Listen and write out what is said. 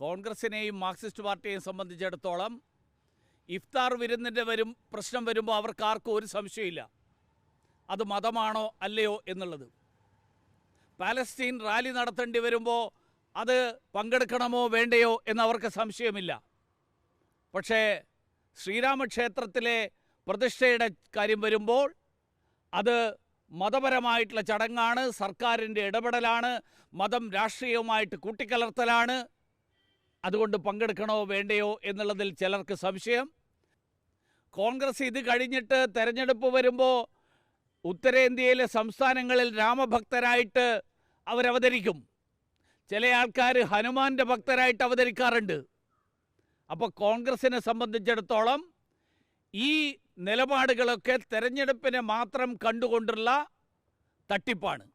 കോൺഗ്രസിനെയും Marxist പാർട്ടിയെയും സംബന്ധിച്ചിടത്തോളം ഇഫ്താർ വിരുന്നിൻ്റെ പ്രശ്നം വരുമ്പോൾ അവർക്കാർക്കും ഒരു സംശയമില്ല, അത് മതമാണോ അല്ലയോ എന്നുള്ളത്. പാലസ്തീൻ റാലി നടത്തേണ്ടി വരുമ്പോൾ അത് പങ്കെടുക്കണമോ വേണ്ടയോ എന്നവർക്ക് സംശയമില്ല. പക്ഷേ ശ്രീരാമക്ഷേത്രത്തിലെ പ്രതിഷ്ഠയുടെ കാര്യം വരുമ്പോൾ അത് മതപരമായിട്ടുള്ള ചടങ്ങാണ്, സർക്കാരിൻ്റെ ഇടപെടലാണ്, മതം രാഷ്ട്രീയവുമായിട്ട് കൂട്ടിക്കലർത്തലാണ്. അതുകൊണ്ട് പങ്കെടുക്കണോ വേണ്ടയോ എന്നുള്ളതിൽ ചിലർക്ക് സംശയം. കോൺഗ്രസ് ഇത് കഴിഞ്ഞിട്ട് തെരഞ്ഞെടുപ്പ് വരുമ്പോൾ ഉത്തരേന്ത്യയിലെ സംസ്ഥാനങ്ങളിൽ രാമഭക്തരായിട്ട് അവരവതരിക്കും. ചില ആൾക്കാർ ഹനുമാൻ്റെ ഭക്തരായിട്ട് അവതരിക്കാറുണ്ട്. അപ്പോൾ കോൺഗ്രസിനെ സംബന്ധിച്ചിടത്തോളം ഈ നിലപാടുകളൊക്കെ തെരഞ്ഞെടുപ്പിനെ മാത്രം കണ്ടുകൊണ്ടുള്ള തട്ടിപ്പാണ്.